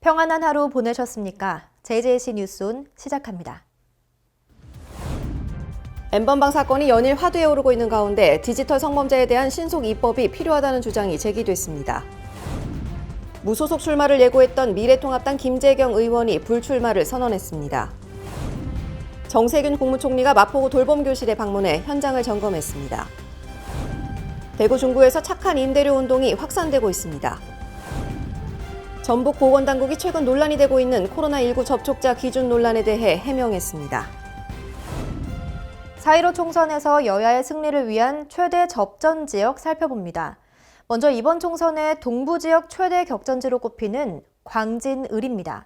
평안한 하루 보내셨습니까? JJC 뉴스온 시작합니다. N번방 사건이 연일 화두에 오르고 있는 가운데 디지털 성범죄에 대한 신속 입법이 필요하다는 주장이 제기됐습니다. 무소속 출마를 예고했던 미래통합당 김재경 의원이 불출마를 선언했습니다. 정세균 국무총리가 마포구 돌봄교실에 방문해 현장을 점검했습니다. 대구 중구에서 착한 임대료 운동이 확산되고 있습니다. 전북 보건당국이 최근 논란이 되고 있는 코로나19 접촉자 기준 논란에 대해 해명했습니다. 4.15 총선에서 여야의 승리를 위한 최대 접전 지역 살펴봅니다. 먼저 이번 총선의 동부 지역 최대 격전지로 꼽히는 광진을입니다.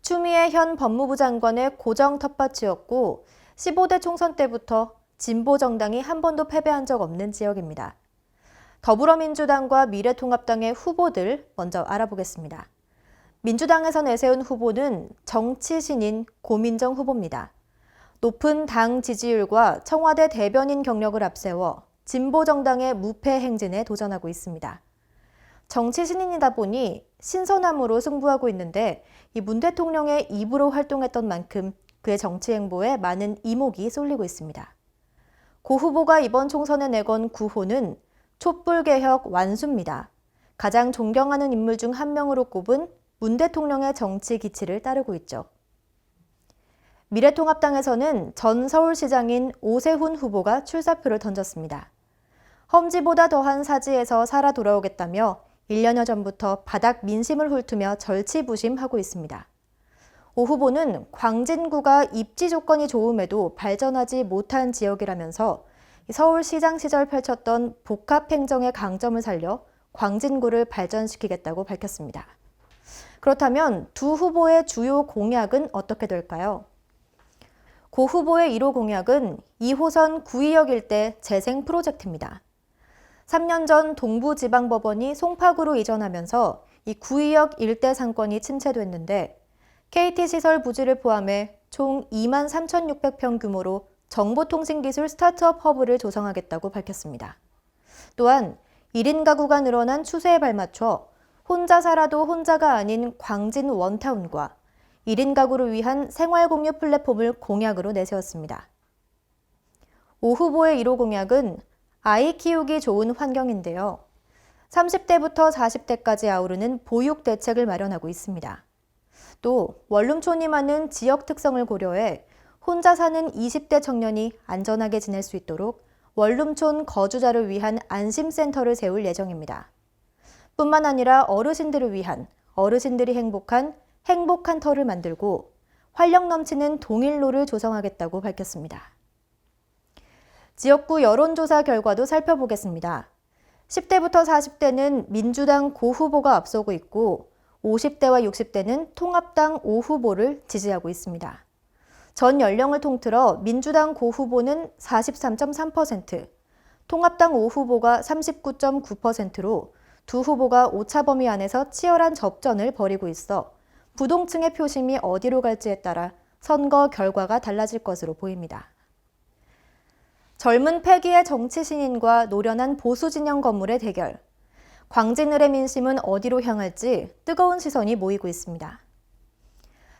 추미애 현 법무부 장관의 고정 텃밭이었고 15대 총선 때부터 진보 정당이 한 번도 패배한 적 없는 지역입니다. 더불어민주당과 미래통합당의 후보들 먼저 알아보겠습니다. 민주당에서 내세운 후보는 정치 신인 고민정 후보입니다. 높은 당 지지율과 청와대 대변인 경력을 앞세워 진보 정당의 무패 행진에 도전하고 있습니다. 정치 신인이다 보니 신선함으로 승부하고 있는데 이 문 대통령의 입으로 활동했던 만큼 그의 정치 행보에 많은 이목이 쏠리고 있습니다. 고 후보가 이번 총선에 내건 구호는 촛불개혁 완수입니다. 가장 존경하는 인물 중 한 명으로 꼽은 문 대통령의 정치 기치를 따르고 있죠. 미래통합당에서는 전 서울시장인 오세훈 후보가 출사표를 던졌습니다. 험지보다 더한 사지에서 살아 돌아오겠다며 1년여 전부터 바닥 민심을 훑으며 절치부심하고 있습니다. 오 후보는 광진구가 입지 조건이 좋음에도 발전하지 못한 지역이라면서 서울시장 시절 펼쳤던 복합행정의 강점을 살려 광진구를 발전시키겠다고 밝혔습니다. 그렇다면 두 후보의 주요 공약은 어떻게 될까요? 고 후보의 1호 공약은 2호선 구의역 일대 재생 프로젝트입니다. 3년 전 동부지방법원이 송파구로 이전하면서 이 구의역 일대 상권이 침체됐는데 KT시설 부지를 포함해 총 23,600평 규모로 정보통신기술 스타트업 허브를 조성하겠다고 밝혔습니다. 또한 1인 가구가 늘어난 추세에 발맞춰 혼자 살아도 혼자가 아닌 광진 원타운과 1인 가구를 위한 생활공유 플랫폼을 공약으로 내세웠습니다. 오 후보의 1호 공약은 아이 키우기 좋은 환경인데요. 30대부터 40대까지 아우르는 보육 대책을 마련하고 있습니다. 또 원룸촌이 많은 지역 특성을 고려해 혼자 사는 20대 청년이 안전하게 지낼 수 있도록 원룸촌 거주자를 위한 안심센터를 세울 예정입니다. 뿐만 아니라 어르신들을 위한 어르신들이 행복한 터를 만들고 활력 넘치는 동일로를 조성하겠다고 밝혔습니다. 지역구 여론조사 결과도 살펴보겠습니다. 10대부터 40대는 민주당 고 후보가 앞서고 있고 50대와 60대는 통합당 오 후보를 지지하고 있습니다. 전 연령을 통틀어 민주당 고 후보는 43.3%, 통합당 오 후보가 39.9%로 두 후보가 오차 범위 안에서 치열한 접전을 벌이고 있어 부동층의 표심이 어디로 갈지에 따라 선거 결과가 달라질 것으로 보입니다. 젊은 패기의 정치 신인과 노련한 보수 진영 건물의 대결. 광진을의 민심은 어디로 향할지 뜨거운 시선이 모이고 있습니다.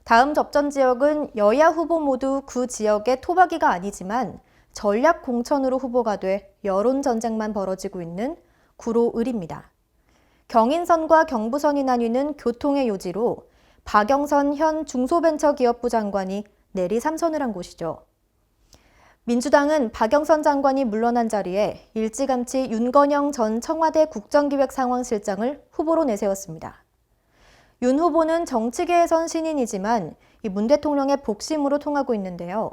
다음 접전 지역은 여야 후보 모두 그 지역의 토박이가 아니지만 전략 공천으로 후보가 돼 여론 전쟁만 벌어지고 있는 구로을입니다. 경인선과 경부선이 나뉘는 교통의 요지로 박영선 현 중소벤처기업부 장관이 내리 3선을 한 곳이죠. 민주당은 박영선 장관이 물러난 자리에 일찌감치 윤건영 전 청와대 국정기획상황실장을 후보로 내세웠습니다. 윤 후보는 정치계에선 신인이지만 문 대통령의 복심으로 통하고 있는데요.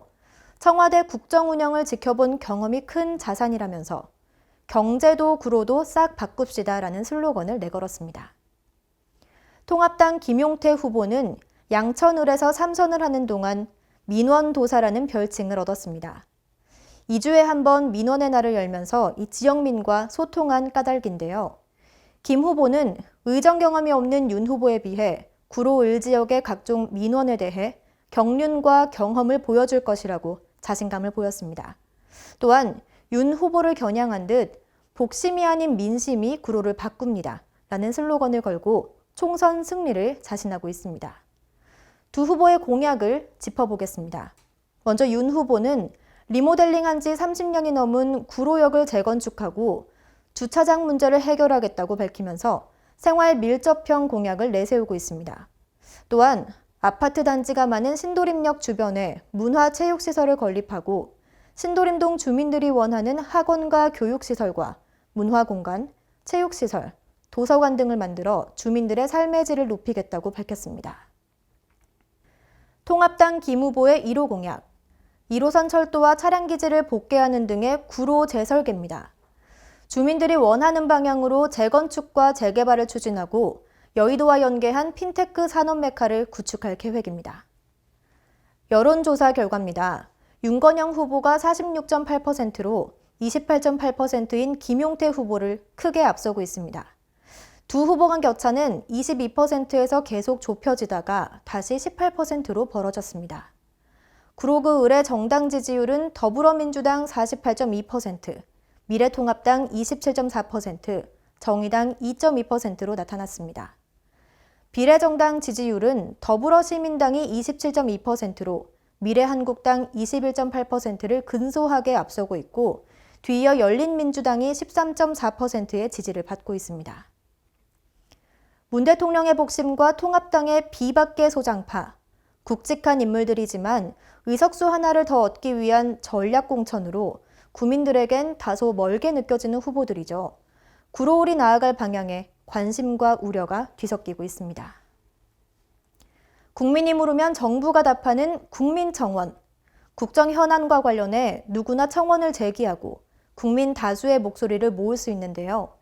청와대 국정 운영을 지켜본 경험이 큰 자산이라면서 경제도 구로도 싹 바꿉시다라는 슬로건을 내걸었습니다. 통합당 김용태 후보는 양천을에서 3선을 하는 동안 민원도사라는 별칭을 얻었습니다. 2주에 한 번 민원의 날을 열면서 이 지역민과 소통한 까닭인데요. 김 후보는 의정 경험이 없는 윤 후보에 비해 구로을 지역의 각종 민원에 대해 경륜과 경험을 보여줄 것이라고 자신감을 보였습니다. 또한 윤 후보를 겨냥한 듯 복심이 아닌 민심이 구로를 바꿉니다 라는 슬로건을 걸고 총선 승리를 자신하고 있습니다. 두 후보의 공약을 짚어보겠습니다. 먼저 윤 후보는 리모델링한 지 30년이 넘은 구로역을 재건축하고 주차장 문제를 해결하겠다고 밝히면서 생활 밀접형 공약을 내세우고 있습니다. 또한 아파트 단지가 많은 신도림역 주변에 문화체육시설을 건립하고 신도림동 주민들이 원하는 학원과 교육시설과 문화공간, 체육시설, 도서관 등을 만들어 주민들의 삶의 질을 높이겠다고 밝혔습니다. 통합당 김 후보의 1호 공약, 1호선 철도와 차량기지를 복개하는 등의 구로 재설계입니다. 주민들이 원하는 방향으로 재건축과 재개발을 추진하고 여의도와 연계한 핀테크 산업 메카를 구축할 계획입니다. 여론조사 결과입니다. 윤건영 후보가 46.8%로 28.8%인 김용태 후보를 크게 앞서고 있습니다. 두 후보 간 격차는 22%에서 계속 좁혀지다가 다시 18%로 벌어졌습니다. 구로구 의뢰 정당 지지율은 더불어민주당 48.2%, 미래통합당 27.4%, 정의당 2.2%로 나타났습니다. 비례정당 지지율은 더불어시민당이 27.2%로 미래한국당 21.8%를 근소하게 앞서고 있고 뒤이어 열린민주당이 13.4%의 지지를 받고 있습니다. 문 대통령의 복심과 통합당의 비박계 소장파, 굵직한 인물들이지만 의석수 하나를 더 얻기 위한 전략 공천으로 국민들에겐 다소 멀게 느껴지는 후보들이죠. 구로울이 나아갈 방향에 관심과 우려가 뒤섞이고 있습니다. 국민이 물으면 정부가 답하는 국민청원. 국정 현안과 관련해 누구나 청원을 제기하고 국민 다수의 목소리를 모을 수 있는데요.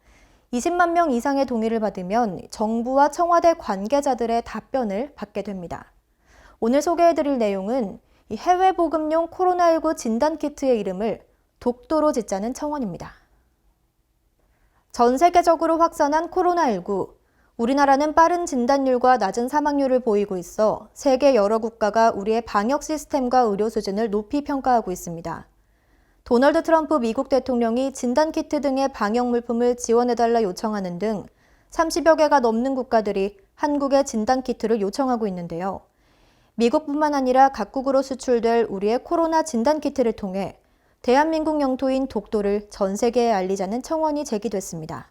20만 명 이상의 동의를 받으면 정부와 청와대 관계자들의 답변을 받게 됩니다. 오늘 소개해드릴 내용은 해외 보급용 코로나19 진단키트의 이름을 독도로 짓자는 청원입니다. 전 세계적으로 확산한 코로나19. 우리나라는 빠른 진단율과 낮은 사망률을 보이고 있어 세계 여러 국가가 우리의 방역 시스템과 의료 수준을 높이 평가하고 있습니다. 도널드 트럼프 미국 대통령이 진단키트 등의 방역 물품을 지원해달라 요청하는 등 30여 개가 넘는 국가들이 한국의 진단키트를 요청하고 있는데요. 미국뿐만 아니라 각국으로 수출될 우리의 코로나 진단키트를 통해 대한민국 영토인 독도를 전 세계에 알리자는 청원이 제기됐습니다.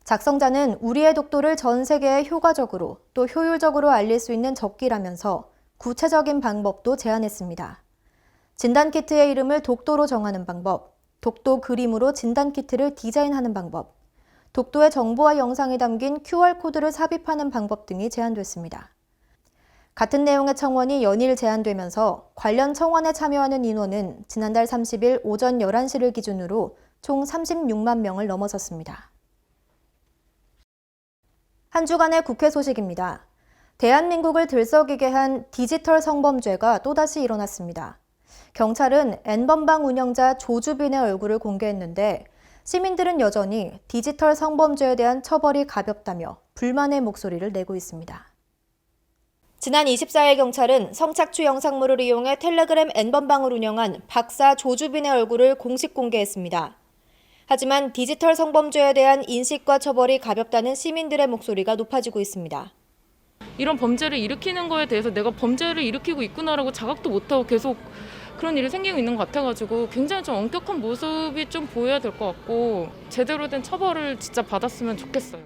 작성자는 우리의 독도를 전 세계에 효과적으로 또 효율적으로 알릴 수 있는 적기라면서 구체적인 방법도 제안했습니다. 진단키트의 이름을 독도로 정하는 방법, 독도 그림으로 진단키트를 디자인하는 방법, 독도의 정보와 영상이 담긴 QR코드를 삽입하는 방법 등이 제안됐습니다. 같은 내용의 청원이 연일 제안되면서 관련 청원에 참여하는 인원은 지난달 30일 오전 11시를 기준으로 총 36만 명을 넘어섰습니다. 한 주간의 국회 소식입니다. 대한민국을 들썩이게 한 디지털 성범죄가 또다시 일어났습니다. 경찰은 N번방 운영자 조주빈의 얼굴을 공개했는데 시민들은 여전히 디지털 성범죄에 대한 처벌이 가볍다며 불만의 목소리를 내고 있습니다. 지난 24일 경찰은 성착취 영상물을 이용해 텔레그램 N번방을 운영한 박사 조주빈의 얼굴을 공식 공개했습니다. 하지만 디지털 성범죄에 대한 인식과 처벌이 가볍다는 시민들의 목소리가 높아지고 있습니다. 이런 범죄를 일으키는 거에 대해서 내가 범죄를 일으키고 있구나라고 자각도 못하고 계속 그런 일이 생기고 있는 것 같아가지고 굉장히 좀 엄격한 모습이 좀 보여야 될 것 같고 제대로 된 처벌을 진짜 받았으면 좋겠어요.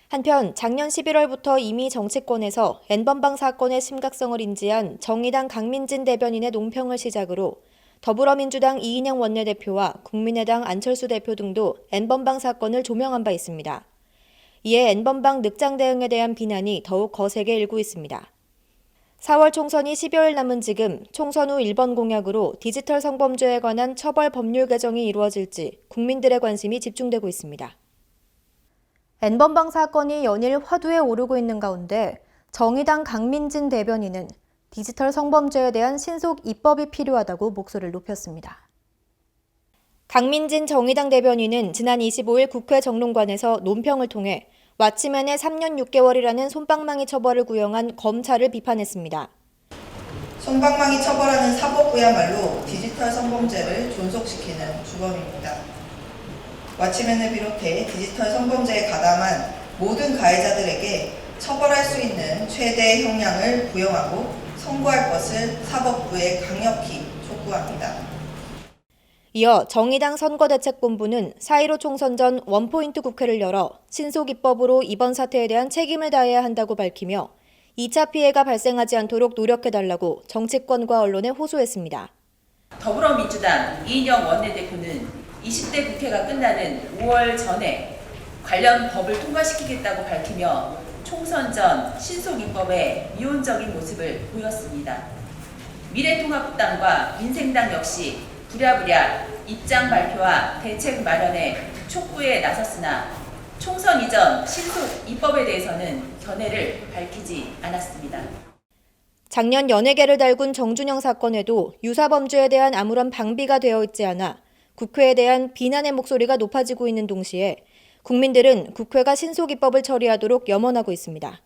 한편 작년 11월부터 이미 정치권에서 N번방 사건의 심각성을 인지한 정의당 강민진 대변인의 논평을 시작으로 더불어민주당 이인영 원내대표와 국민의당 안철수 대표 등도 N번방 사건을 조명한 바 있습니다. 이에 N번방 늑장 대응에 대한 비난이 더욱 거세게 일고 있습니다. 4월 총선이 10여일 남은 지금 총선 후 1번 공약으로 디지털 성범죄에 관한 처벌 법률 개정이 이루어질지 국민들의 관심이 집중되고 있습니다. N번방 사건이 연일 화두에 오르고 있는 가운데 정의당 강민진 대변인은 디지털 성범죄에 대한 신속 입법이 필요하다고 목소리를 높였습니다. 강민진 정의당 대변인은 지난 25일 국회 정론관에서 논평을 통해 왓치맨의 3년 6개월이라는 솜방망이 처벌을 구형한 검찰을 비판했습니다. 솜방망이 처벌하는 사법부야말로 디지털 성범죄를 존속시키는 주범입니다. 왓치맨을 비롯해 디지털 성범죄에 가담한 모든 가해자들에게 처벌할 수 있는 최대 형량을 부여하고 선고할 것을 사법부에 강력히 촉구합니다. 이어 정의당 선거대책본부는 4.15 총선 전 원포인트 국회를 열어 신속입법으로 이번 사태에 대한 책임을 다해야 한다고 밝히며 2차 피해가 발생하지 않도록 노력해달라고 정치권과 언론에 호소했습니다. 더불어민주당 이인영 원내대표는 20대 국회가 끝나는 5월 전에 관련 법을 통과시키겠다고 밝히며 총선 전 신속입법에 미온적인 모습을 보였습니다. 미래통합당과 민생당 역시 부랴부랴 입장 발표와 대책 마련에 촉구에 나섰으나 총선 이전 신속입법에 대해서는 견해를 밝히지 않았습니다. 작년 연예계를 달군 정준영 사건에도 유사범죄에 대한 아무런 방비가 되어 있지 않아 국회에 대한 비난의 목소리가 높아지고 있는 동시에 국민들은 국회가 신속입법을 처리하도록 염원하고 있습니다.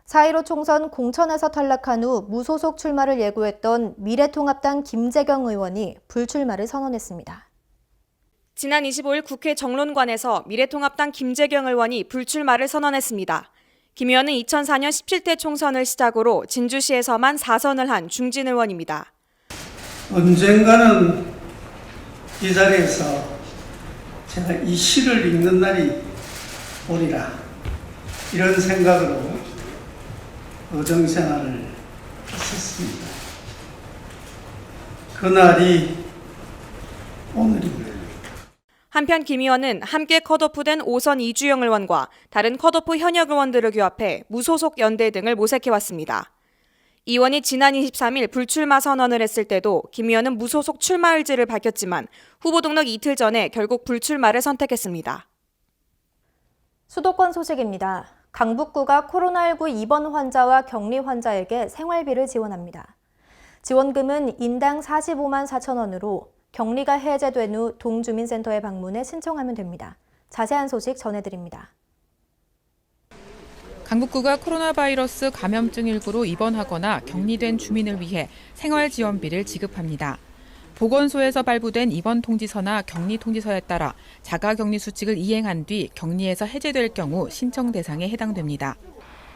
4.15 총선 공천에서 탈락한 후 무소속 출마를 예고했던 미래통합당 김재경 의원이 불출마를 선언했습니다. 지난 25일 국회 정론관에서 미래통합당 김재경 의원이 불출마를 선언했습니다. 김 의원은 2004년 17대 총선을 시작으로 진주시에서만 4선을 한 중진 의원입니다. 언젠가는 이 자리에서 제가 이 시를 읽는 날이 오리라, 이런 생각으로 의정생활을 했었습니다. 그날이 오늘입니다. 한편 김 의원은 함께 컷오프된 5선 이주영 의원과 다른 컷오프 현역 의원들을 규합해 무소속 연대 등을 모색해왔습니다. 이 의원이 지난 23일 불출마 선언을 했을 때도 김 의원은 무소속 출마 의지를 밝혔지만 후보 등록 이틀 전에 결국 불출마를 선택했습니다. 수도권 소식입니다. 강북구가 코로나19 입원 환자와 격리 환자에게 생활비를 지원합니다. 지원금은 인당 45만 4천 원으로 격리가 해제된 후 동주민센터에 방문해 신청하면 됩니다. 자세한 소식 전해드립니다. 강북구가 코로나 바이러스 감염증 19로 입원하거나 격리된 주민을 위해 생활지원비를 지급합니다. 보건소에서 발부된 입원 통지서나 격리 통지서에 따라 자가격리 수칙을 이행한 뒤 격리에서 해제될 경우 신청 대상에 해당됩니다.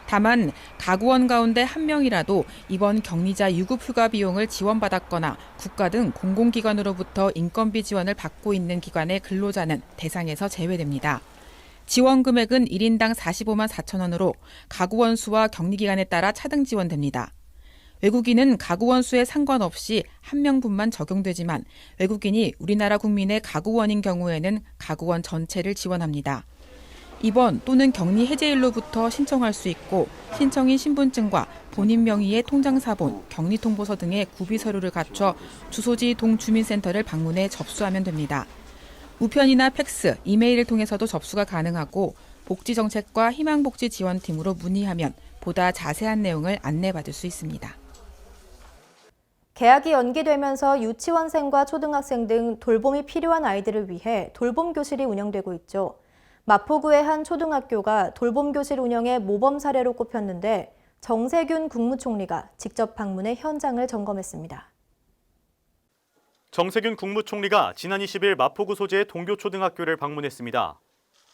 다만 가구원 가운데 한 명이라도 이번 격리자 유급휴가 비용을 지원받았거나 국가 등 공공기관으로부터 인건비 지원을 받고 있는 기관의 근로자는 대상에서 제외됩니다. 지원 금액은 1인당 45만 4천 원으로 가구원 수와 격리기간에 따라 차등 지원됩니다. 외국인은 가구원 수에 상관없이 한 명분만 적용되지만 외국인이 우리나라 국민의 가구원인 경우에는 가구원 전체를 지원합니다. 입원 또는 격리 해제일로부터 신청할 수 있고 신청인 신분증과 본인 명의의 통장사본, 격리통보서 등의 구비 서류를 갖춰 주소지 동주민센터를 방문해 접수하면 됩니다. 우편이나 팩스, 이메일을 통해서도 접수가 가능하고 복지정책과 희망복지지원팀으로 문의하면 보다 자세한 내용을 안내받을 수 있습니다. 개학이 연기되면서 유치원생과 초등학생 등 돌봄이 필요한 아이들을 위해 돌봄교실이 운영되고 있죠. 마포구의 한 초등학교가 돌봄교실 운영의 모범 사례로 꼽혔는데 정세균 국무총리가 직접 방문해 현장을 점검했습니다. 정세균 국무총리가 지난 20일 마포구 소재의 동교초등학교를 방문했습니다.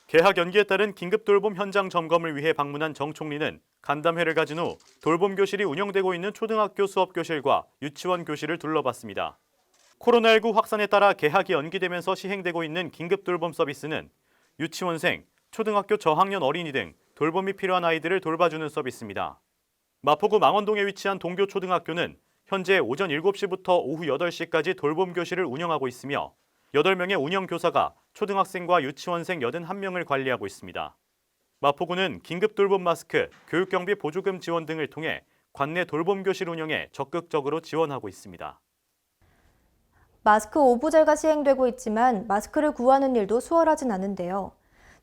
개학 연기에 따른 긴급 돌봄 현장 점검을 위해 방문한 정 총리는 간담회를 가진 후 돌봄 교실이 운영되고 있는 초등학교 수업 교실과 유치원 교실을 둘러봤습니다. 코로나19 확산에 따라 개학이 연기되면서 시행되고 있는 긴급 돌봄 서비스는 유치원생, 초등학교 저학년 어린이 등 돌봄이 필요한 아이들을 돌봐주는 서비스입니다. 마포구 망원동에 위치한 동교초등학교는 현재 오전 7시부터 오후 8시까지 돌봄 교실을 운영하고 있으며 8명의 운영교사가 초등학생과 유치원생 81명을 관리하고 있습니다. 마포구는 긴급 돌봄 마스크, 교육경비 보조금 지원 등을 통해 관내 돌봄 교실 운영에 적극적으로 지원하고 있습니다. 마스크 오부제가 시행되고 있지만 마스크를 구하는 일도 수월하진 않은데요.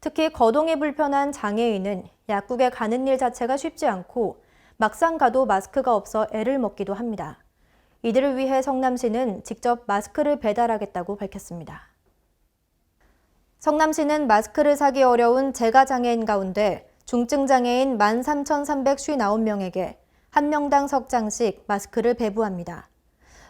특히 거동이 불편한 장애인은 약국에 가는 일 자체가 쉽지 않고 막상 가도 마스크가 없어 애를 먹기도 합니다. 이들을 위해 성남시는 직접 마스크를 배달하겠다고 밝혔습니다. 성남시는 마스크를 사기 어려운 재가장애인 가운데 중증장애인 13,359명에게 한 명당 석 장씩 마스크를 배부합니다.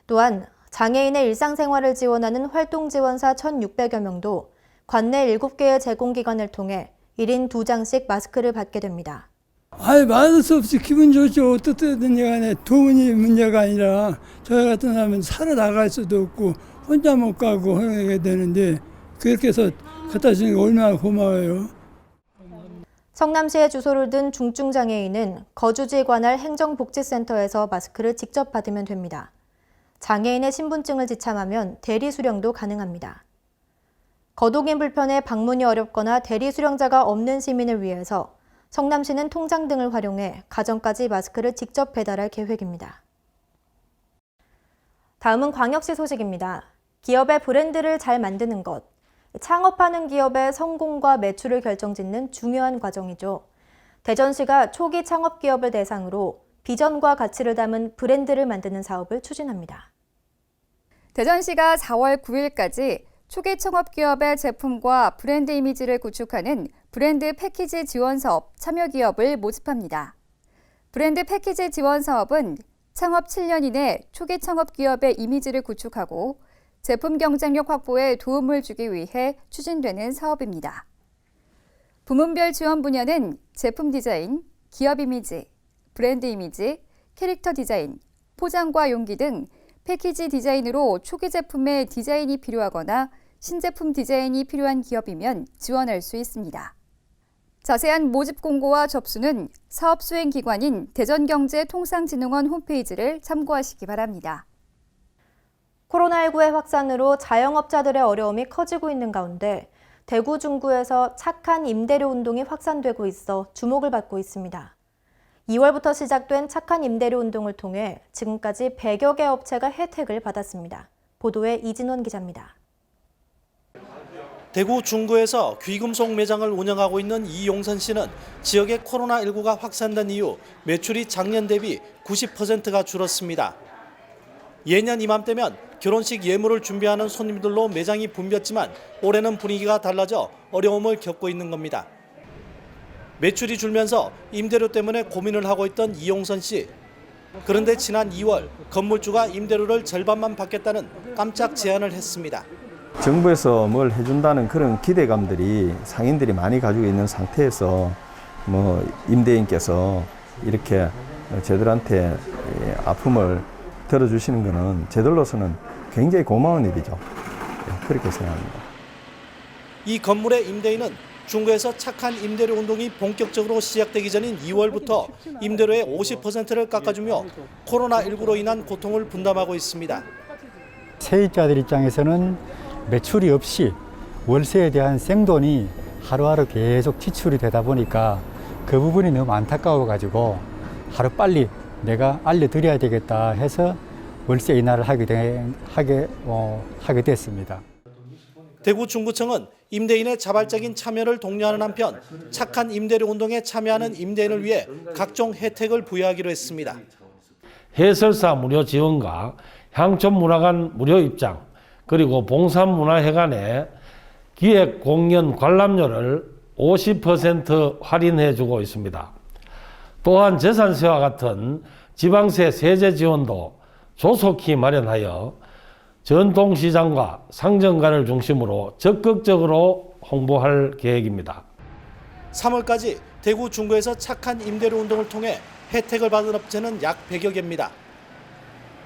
또한 장애인의 일상생활을 지원하는 활동지원사 1,600여 명도 관내 7개의 제공기관을 통해 1인 2장씩 마스크를 받게 됩니다. 말할 수 없이 기분 좋죠. 어떻든 간에 돈이 문제가 아니라 저희 같은 사람은 살아나갈 수도 없고 혼자 못 가고 하게 되는데 그렇게 해서 갖다 주는 게 얼마나 고마워요. 성남시에 주소를 둔 중증장애인은 거주지 관할 행정복지센터에서 마스크를 직접 받으면 됩니다. 장애인의 신분증을 지참하면 대리 수령도 가능합니다. 거동인 불편에 방문이 어렵거나 대리 수령자가 없는 시민을 위해서 성남시는 통장 등을 활용해 가정까지 마스크를 직접 배달할 계획입니다. 다음은 광역시 소식입니다. 기업의 브랜드를 잘 만드는 것. 창업하는 기업의 성공과 매출을 결정짓는 중요한 과정이죠. 대전시가 초기 창업 기업을 대상으로 비전과 가치를 담은 브랜드를 만드는 사업을 추진합니다. 대전시가 4월 9일까지 초기 창업 기업의 제품과 브랜드 이미지를 구축하는 브랜드 패키지 지원 사업 참여 기업을 모집합니다. 브랜드 패키지 지원 사업은 창업 7년 이내 초기 창업 기업의 이미지를 구축하고 제품 경쟁력 확보에 도움을 주기 위해 추진되는 사업입니다. 부문별 지원 분야는 제품 디자인, 기업 이미지, 브랜드 이미지, 캐릭터 디자인, 포장과 용기 등 패키지 디자인으로 초기 제품의 디자인이 필요하거나 신제품 디자인이 필요한 기업이면 지원할 수 있습니다. 자세한 모집 공고와 접수는 사업 수행 기관인 대전경제통상진흥원 홈페이지를 참고하시기 바랍니다. 코로나19의 확산으로 자영업자들의 어려움이 커지고 있는 가운데 대구 중구에서 착한 임대료 운동이 확산되고 있어 주목을 받고 있습니다. 2월부터 시작된 착한 임대료 운동을 통해 지금까지 100여 개 업체가 혜택을 받았습니다. 보도에 이진원 기자입니다. 대구 중구에서 귀금속 매장을 운영하고 있는 이용선 씨는 지역에 코로나19가 확산된 이후 매출이 작년 대비 90%가 줄었습니다. 예년 이맘때면 결혼식 예물을 준비하는 손님들로 매장이 붐볐지만 올해는 분위기가 달라져 어려움을 겪고 있는 겁니다. 매출이 줄면서 임대료 때문에 고민을 하고 있던 이용선 씨. 그런데 지난 2월 건물주가 임대료를 절반만 받겠다는 깜짝 제안을 했습니다. 정부에서 뭘 해준다는 그런 기대감들이 상인들이 많이 가지고 있는 상태에서 임대인께서 이렇게 저들한테 아픔을 들어주시는 것은 저들로서는 굉장히 고마운 일이죠. 그렇게 생각합니다. 이 건물의 임대인은 중구에서 착한 임대료 운동이 본격적으로 시작되기 전인 2월부터 임대료의 50%를 깎아주며 코로나19로 인한 고통을 분담하고 있습니다. 세입자들 입장에서는 매출이 없이 월세에 대한 생돈이 하루하루 계속 지출이 되다 보니까 그 부분이 너무 안타까워가지고 하루빨리 내가 알려드려야 되겠다 해서 월세 인하를 하게 됐습니다. 대구 중구청은 임대인의 자발적인 참여를 독려하는 한편 착한 임대료 운동에 참여하는 임대인을 위해 각종 혜택을 부여하기로 했습니다. 해설사 무료 지원과 향촌문화관 무료 입장, 그리고 봉산문화회관의 기획 공연 관람료를 50% 할인해주고 있습니다. 또한 재산세와 같은 지방세 세제 지원도 조속히 마련하여 전통시장과 상점가를 중심으로 적극적으로 홍보할 계획입니다. 3월까지 대구 중구에서 착한 임대료 운동을 통해 혜택을 받은 업체는 약 100여 개입니다.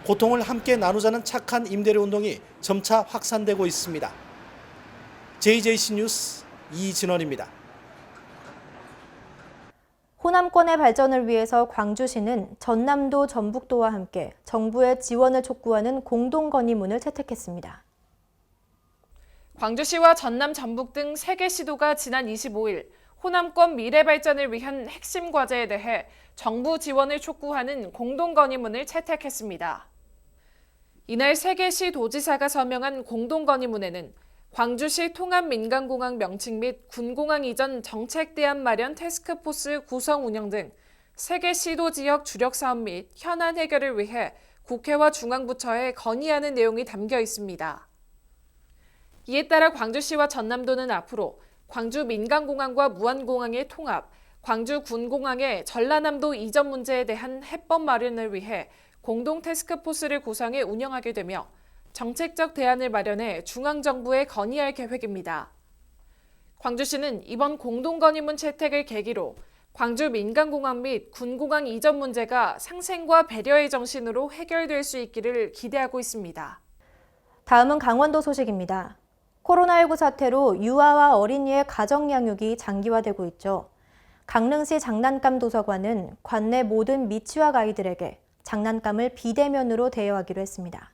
고통을 함께 나누자는 착한 임대료 운동이 점차 확산되고 있습니다. JJC 뉴스 이진원입니다. 호남권의 발전을 위해서 광주시는 전남도, 전북도와 함께 정부의 지원을 촉구하는 공동건의문을 채택했습니다. 광주시와 전남, 전북 등 3개 시도가 지난 25일 호남권 미래 발전을 위한 핵심 과제에 대해 정부 지원을 촉구하는 공동건의문을 채택했습니다. 이날 3개 시 도지사가 서명한 공동건의문에는 광주시 통합민간공항 명칭 및 군공항 이전 정책 대안 마련 태스크포스 구성 운영 등 3개 시도 지역 주력 사업 및 현안 해결을 위해 국회와 중앙부처에 건의하는 내용이 담겨 있습니다. 이에 따라 광주시와 전남도는 앞으로 광주 민간공항과 무안공항의 통합, 광주 군공항의 전라남도 이전 문제에 대한 해법 마련을 위해 공동 태스크포스를 구성해 운영하게 되며 정책적 대안을 마련해 중앙정부에 건의할 계획입니다. 광주시는 이번 공동건의문 채택을 계기로 광주 민간공항 및 군공항 이전 문제가 상생과 배려의 정신으로 해결될 수 있기를 기대하고 있습니다. 다음은 강원도 소식입니다. 코로나19 사태로 유아와 어린이의 가정 양육이 장기화되고 있죠. 강릉시 장난감 도서관은 관내 모든 미취학 아이들에게 장난감을 비대면으로 대여하기로 했습니다.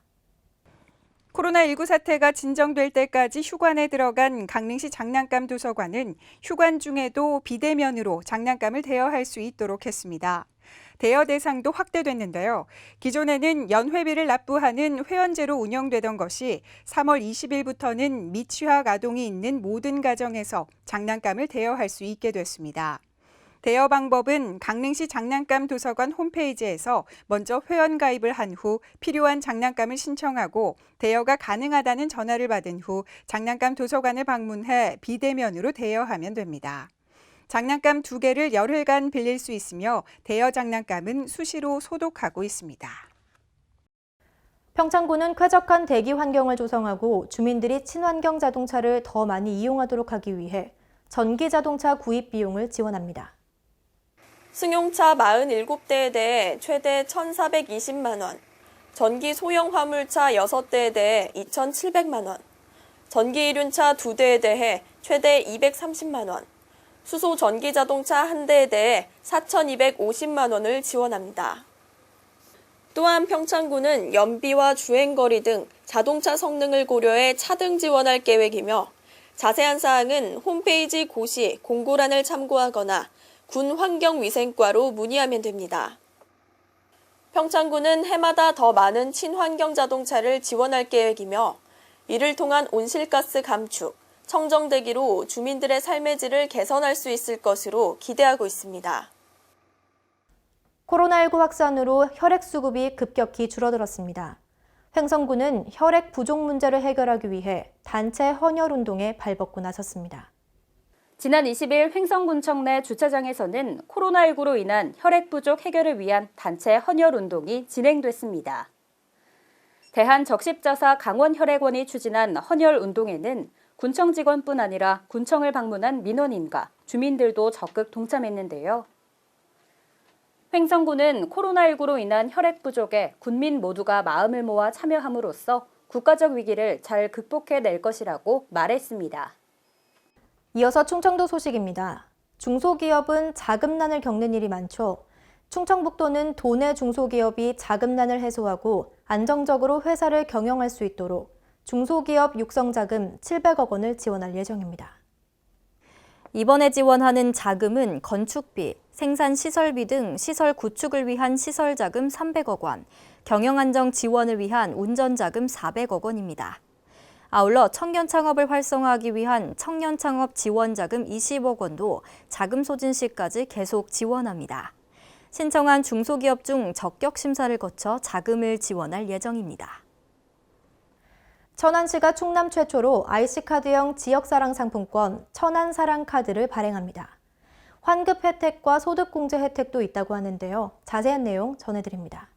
코로나19 사태가 진정될 때까지 휴관에 들어간 강릉시 장난감 도서관은 휴관 중에도 비대면으로 장난감을 대여할 수 있도록 했습니다. 대여 대상도 확대됐는데요. 기존에는 연회비를 납부하는 회원제로 운영되던 것이 3월 20일부터는 미취학 아동이 있는 모든 가정에서 장난감을 대여할 수 있게 됐습니다. 대여 방법은 강릉시 장난감 도서관 홈페이지에서 먼저 회원 가입을 한 후 필요한 장난감을 신청하고 대여가 가능하다는 전화를 받은 후 장난감 도서관을 방문해 비대면으로 대여하면 됩니다. 장난감 2개를 열흘간 빌릴 수 있으며 대여 장난감은 수시로 소독하고 있습니다. 평창군은 쾌적한 대기 환경을 조성하고 주민들이 친환경 자동차를 더 많이 이용하도록 하기 위해 전기 자동차 구입 비용을 지원합니다. 승용차 47대에 대해 최대 1,420만 원, 전기 소형 화물차 6대에 대해 2,700만 원, 전기 이륜차 2대에 대해 최대 230만 원, 수소 전기 자동차 1대에 대해 4,250만 원을 지원합니다. 또한 평창군은 연비와 주행거리 등 자동차 성능을 고려해 차등 지원할 계획이며 자세한 사항은 홈페이지 고시 공고란을 참고하거나 군 환경위생과로 문의하면 됩니다. 평창군은 해마다 더 많은 친환경 자동차를 지원할 계획이며 이를 통한 온실가스 감축, 청정대기로 주민들의 삶의 질을 개선할 수 있을 것으로 기대하고 있습니다. 코로나19 확산으로 혈액 수급이 급격히 줄어들었습니다. 횡성군은 혈액 부족 문제를 해결하기 위해 단체 헌혈 운동에 발벗고 나섰습니다. 지난 20일 횡성군청 내 주차장에서는 코로나19로 인한 혈액 부족 해결을 위한 단체 헌혈 운동이 진행됐습니다. 대한적십자사 강원혈액원이 추진한 헌혈 운동에는 군청 직원뿐 아니라 군청을 방문한 민원인과 주민들도 적극 동참했는데요. 횡성군은 코로나19로 인한 혈액 부족에 군민 모두가 마음을 모아 참여함으로써 국가적 위기를 잘 극복해낼 것이라고 말했습니다. 이어서 충청도 소식입니다. 중소기업은 자금난을 겪는 일이 많죠. 충청북도는 도내 중소기업이 자금난을 해소하고 안정적으로 회사를 경영할 수 있도록 중소기업 육성자금 700억 원을 지원할 예정입니다. 이번에 지원하는 자금은 건축비, 생산시설비 등 시설 구축을 위한 시설자금 300억 원, 경영안정 지원을 위한 운전자금 400억 원입니다. 아울러 청년창업을 활성화하기 위한 청년창업 지원자금 20억 원도 자금 소진 시까지 계속 지원합니다. 신청한 중소기업 중 적격 심사를 거쳐 자금을 지원할 예정입니다. 천안시가 충남 최초로 IC카드형 지역사랑 상품권 천안사랑카드를 발행합니다. 환급 혜택과 소득공제 혜택도 있다고 하는데요. 자세한 내용 전해드립니다.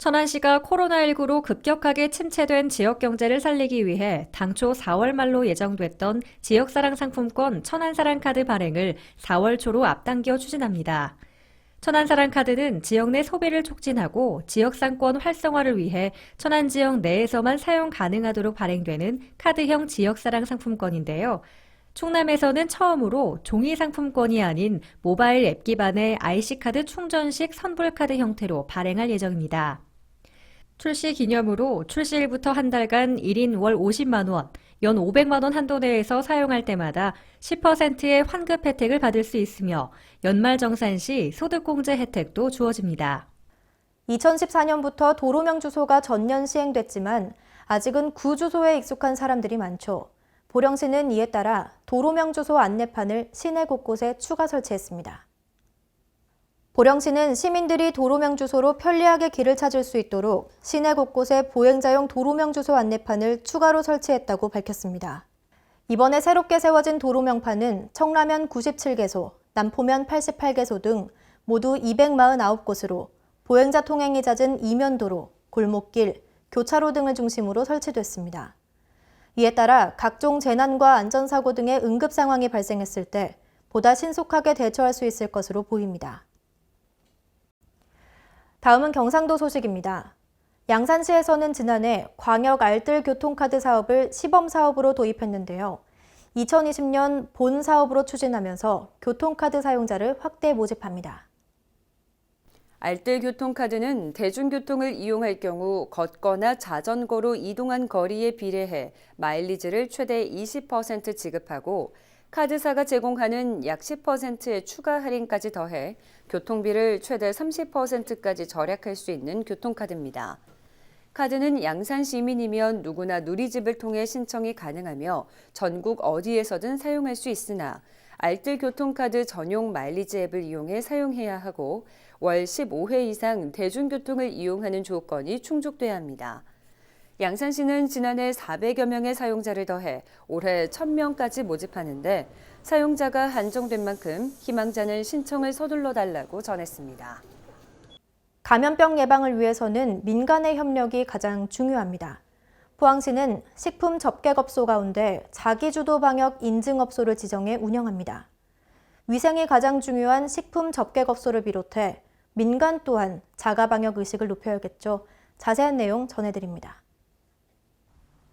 천안시가 코로나19로 급격하게 침체된 지역 경제를 살리기 위해 당초 4월 말로 예정됐던 지역사랑 상품권 천안사랑카드 발행을 4월 초로 앞당겨 추진합니다. 천안사랑카드는 지역 내 소비를 촉진하고 지역상권 활성화를 위해 천안 지역 내에서만 사용 가능하도록 발행되는 카드형 지역사랑 상품권인데요. 충남에서는 처음으로 종이 상품권이 아닌 모바일 앱 기반의 IC카드 충전식 선불카드 형태로 발행할 예정입니다. 출시 기념으로 출시일부터 한 달간 1인 월 50만 원, 연 500만 원 한도 내에서 사용할 때마다 10%의 환급 혜택을 받을 수 있으며 연말정산 시 소득공제 혜택도 주어집니다. 2014년부터 도로명 주소가 전면 시행됐지만 아직은 구주소에 익숙한 사람들이 많죠. 보령시는 이에 따라 도로명 주소 안내판을 시내 곳곳에 추가 설치했습니다. 보령시는 시민들이 도로명 주소로 편리하게 길을 찾을 수 있도록 시내 곳곳에 보행자용 도로명 주소 안내판을 추가로 설치했다고 밝혔습니다. 이번에 새롭게 세워진 도로명판은 청라면 97개소, 남포면 88개소 등 모두 249곳으로 보행자 통행이 잦은 이면도로, 골목길, 교차로 등을 중심으로 설치됐습니다. 이에 따라 각종 재난과 안전사고 등의 응급 상황이 발생했을 때 보다 신속하게 대처할 수 있을 것으로 보입니다. 다음은 경상도 소식입니다. 양산시에서는 지난해 광역 알뜰 교통카드 사업을 시범 사업으로 도입했는데요. 2020년 본 사업으로 추진하면서 교통카드 사용자를 확대 모집합니다. 알뜰 교통카드는 대중교통을 이용할 경우 걷거나 자전거로 이동한 거리에 비례해 마일리지를 최대 20% 지급하고 카드사가 제공하는 약 10%의 추가 할인까지 더해 교통비를 최대 30%까지 절약할 수 있는 교통카드입니다. 카드는 양산 시민이면 누구나 누리집을 통해 신청이 가능하며 전국 어디에서든 사용할 수 있으나 알뜰 교통카드 전용 마일리지 앱을 이용해 사용해야 하고 월 15회 이상 대중교통을 이용하는 조건이 충족돼야 합니다. 양산시는 지난해 400여 명의 사용자를 더해 올해 1000명까지 모집하는데 사용자가 한정된 만큼 희망자는 신청을 서둘러 달라고 전했습니다. 감염병 예방을 위해서는 민간의 협력이 가장 중요합니다. 포항시는 식품 접객업소 가운데 자기주도 방역 인증업소를 지정해 운영합니다. 위생이 가장 중요한 식품 접객업소를 비롯해 민간 또한 자가 방역 의식을 높여야겠죠. 자세한 내용 전해드립니다.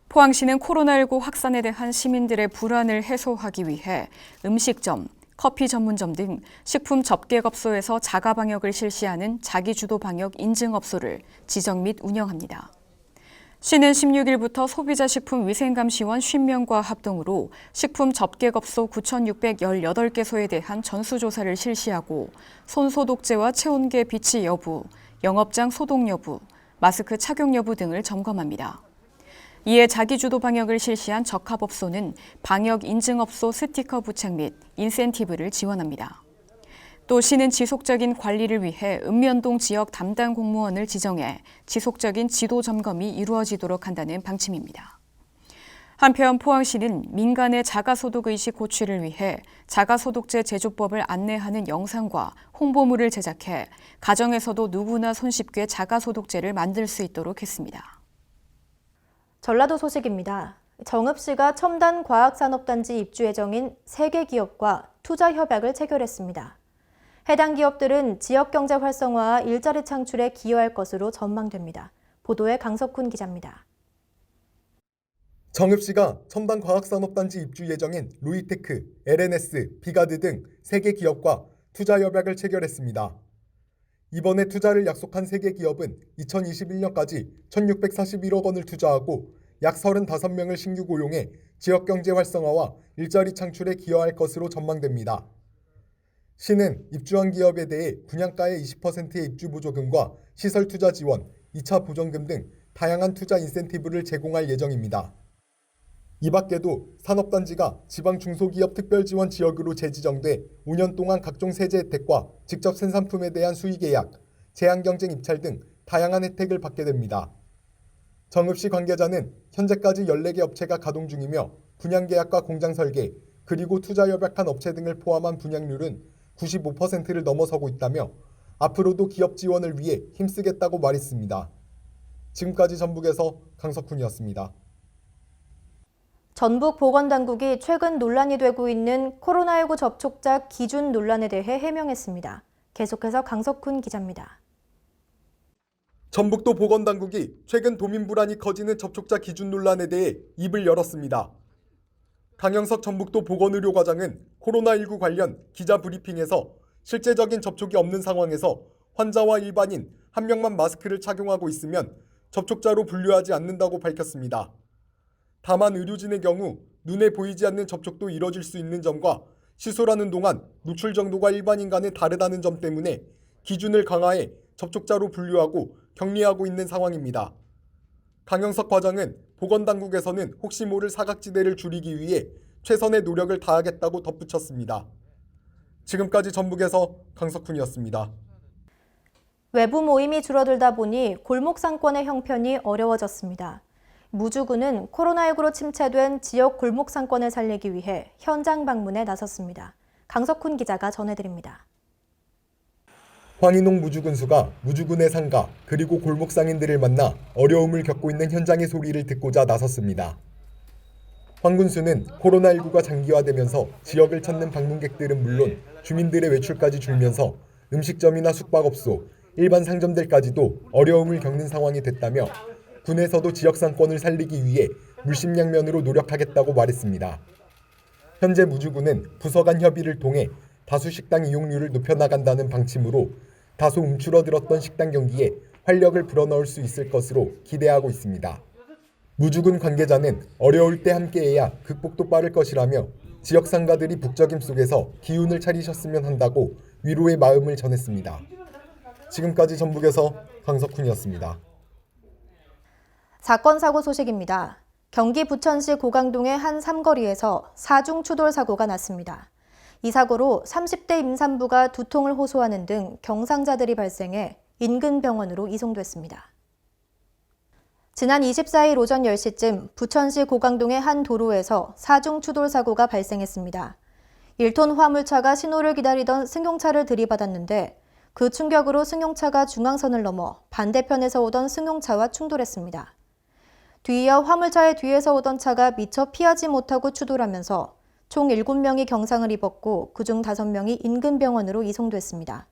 포항시는 코로나19 확산에 대한 시민들의 불안을 해소하기 위해 음식점, 커피 전문점 등 식품 접객업소에서 자가 방역을 실시하는 자기주도 방역 인증업소를 지정 및 운영합니다. 시는 16일부터 소비자 식품 위생감시원 50명과 합동으로 식품 접객업소 9,618개소에 대한 전수조사를 실시하고 손소독제와 체온계 비치 여부, 영업장 소독 여부, 마스크 착용 여부 등을 점검합니다. 이에 자기주도 방역을 실시한 적합업소는 방역 인증업소 스티커 부착 및 인센티브를 지원합니다. 또 시는 지속적인 관리를 위해 읍면동 지역 담당 공무원을 지정해 지속적인 지도 점검이 이루어지도록 한다는 방침입니다. 한편 포항시는 민간의 자가소독의식 고취를 위해 자가소독제 제조법을 안내하는 영상과 홍보물을 제작해 가정에서도 누구나 손쉽게 자가소독제를 만들 수 있도록 했습니다. 전라도 소식입니다. 정읍시가 첨단 과학산업단지 입주 예정인 3개 기업과 투자 협약을 체결했습니다. 해당 기업들은 지역경제 활성화와 일자리 창출에 기여할 것으로 전망됩니다. 보도에 강석훈 기자입니다. 정읍시가 첨단 과학산업단지 입주 예정인 루이테크, LNS, 비가드 등 3개 기업과 투자 협약을 체결했습니다. 이번에 투자를 약속한 3개 기업은 2021년까지 1,641억 원을 투자하고 약 35명을 신규 고용해 지역경제 활성화와 일자리 창출에 기여할 것으로 전망됩니다. 시는 입주한 기업에 대해 분양가의 20%의 입주 보조금과 시설 투자 지원, 2차 보전금 등 다양한 투자 인센티브를 제공할 예정입니다. 이 밖에도 산업단지가 지방 중소기업 특별지원 지역으로 재지정돼 5년 동안 각종 세제 혜택과 직접 생산품에 대한 수의 계약, 제한경쟁 입찰 등 다양한 혜택을 받게 됩니다. 정읍시 관계자는 현재까지 14개 업체가 가동 중이며 분양계약과 공장 설계, 그리고 투자 협약한 업체 등을 포함한 분양률은 95%를 넘어서고 있다며 앞으로도 기업 지원을 위해 힘쓰겠다고 말했습니다. 지금까지 전북에서 강석훈이었습니다. 전북보건당국이 최근 논란이 되고 있는 코로나19 접촉자 기준 논란에 대해 해명했습니다. 계속해서 강석훈 기자입니다. 전북도 보건당국이 최근 도민 불안이 커지는 접촉자 기준 논란에 대해 입을 열었습니다. 강영석 전북도 보건의료과장은 코로나19 관련 기자 브리핑에서 실제적인 접촉이 없는 상황에서 환자와 일반인 한 명만 마스크를 착용하고 있으면 접촉자로 분류하지 않는다고 밝혔습니다. 다만 의료진의 경우 눈에 보이지 않는 접촉도 이뤄질 수 있는 점과 시술하는 동안 노출 정도가 일반인 간에 다르다는 점 때문에 기준을 강화해 접촉자로 분류하고 격리하고 있는 상황입니다. 강영석 과장은 보건당국에서는 혹시 모를 사각지대를 줄이기 위해 최선의 노력을 다하겠다고 덧붙였습니다. 지금까지 전북에서 강석훈이었습니다. 외부 모임이 줄어들다 보니 골목 상권의 형편이 어려워졌습니다. 무주군은 코로나19로 침체된 지역 골목 상권을 살리기 위해 현장 방문에 나섰습니다. 강석훈 기자가 전해드립니다. 황인홍 무주군수가 무주군의 상가 그리고 골목 상인들을 만나 어려움을 겪고 있는 현장의 소리를 듣고자 나섰습니다. 황군수는 코로나19가 장기화되면서 지역을 찾는 방문객들은 물론 주민들의 외출까지 줄면서 음식점이나 숙박업소, 일반 상점들까지도 어려움을 겪는 상황이 됐다며 군에서도 지역 상권을 살리기 위해 물심양면으로 노력하겠다고 말했습니다. 현재 무주군은 부서 간 협의를 통해 다수 식당 이용률을 높여나간다는 방침으로 다소 움츠러들었던 식당 경기에 활력을 불어넣을 수 있을 것으로 기대하고 있습니다. 무주군 관계자는 어려울 때 함께해야 극복도 빠를 것이라며 지역 상가들이 북적임 속에서 기운을 차리셨으면 한다고 위로의 마음을 전했습니다. 지금까지 전북에서 강석훈이었습니다. 사건 사고 소식입니다. 경기 부천시 고강동의 한 삼거리에서 4중 추돌 사고가 났습니다. 이 사고로 30대 임산부가 두통을 호소하는 등 경상자들이 발생해 인근 병원으로 이송됐습니다. 지난 24일 오전 10시쯤 부천시 고강동의 한 도로에서 4중 추돌 사고가 발생했습니다. 1톤 화물차가 신호를 기다리던 승용차를 들이받았는데 그 충격으로 승용차가 중앙선을 넘어 반대편에서 오던 승용차와 충돌했습니다. 뒤이어 화물차의 뒤에서 오던 차가 미처 피하지 못하고 추돌하면서 총 7명이 경상을 입었고 그중 5명이 인근 병원으로 이송됐습니다.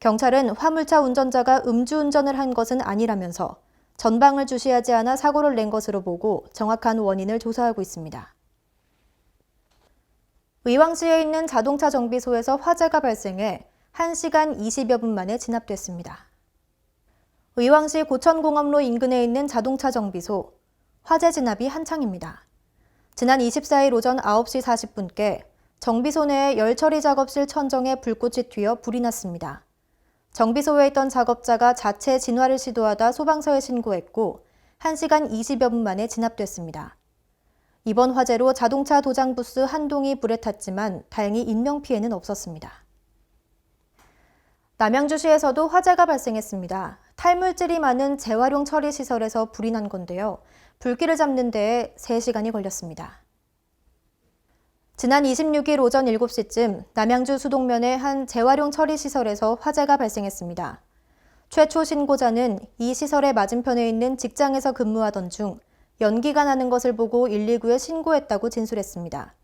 경찰은 화물차 운전자가 음주운전을 한 것은 아니라면서 전방을 주시하지 않아 사고를 낸 것으로 보고 정확한 원인을 조사하고 있습니다. 의왕시에 있는 자동차 정비소에서 화재가 발생해 1시간 20여 분 만에 진압됐습니다. 의왕시 고천공업로 인근에 있는 자동차 정비소, 화재 진압이 한창입니다. 지난 24일 오전 9시 40분께 정비소 내에 열처리 작업실 천정에 불꽃이 튀어 불이 났습니다. 정비소에 있던 작업자가 자체 진화를 시도하다 소방서에 신고했고 1시간 20여 분 만에 진압됐습니다. 이번 화재로 자동차 도장 부스 한 동이 불에 탔지만 다행히 인명피해는 없었습니다. 남양주시에서도 화재가 발생했습니다. 탈물질이 많은 재활용 처리 시설에서 불이 난 건데요. 불길을 잡는 데에 3시간이 걸렸습니다. 지난 26일 오전 7시쯤 남양주 수동면의 한 재활용 처리 시설에서 화재가 발생했습니다. 최초 신고자는 이 시설의 맞은편에 있는 직장에서 근무하던 중 연기가 나는 것을 보고 119에 신고했다고 진술했습니다.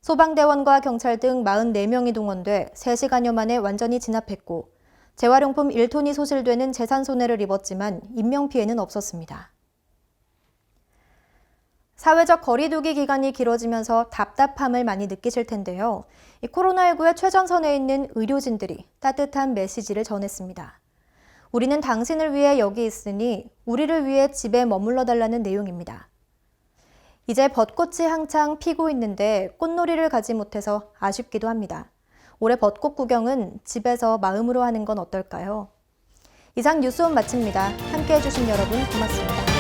소방대원과 경찰 등 44명이 동원돼 3시간여 만에 완전히 진압했고 재활용품 1톤이 소실되는 재산 손해를 입었지만 인명피해는 없었습니다. 사회적 거리두기 기간이 길어지면서 답답함을 많이 느끼실 텐데요. 이 코로나19의 최전선에 있는 의료진들이 따뜻한 메시지를 전했습니다. 우리는 당신을 위해 여기 있으니 우리를 위해 집에 머물러 달라는 내용입니다. 이제 벚꽃이 한창 피고 있는데 꽃놀이를 가지 못해서 아쉽기도 합니다. 올해 벚꽃 구경은 집에서 마음으로 하는 건 어떨까요? 이상 뉴스온 마칩니다. 함께해 주신 여러분 고맙습니다.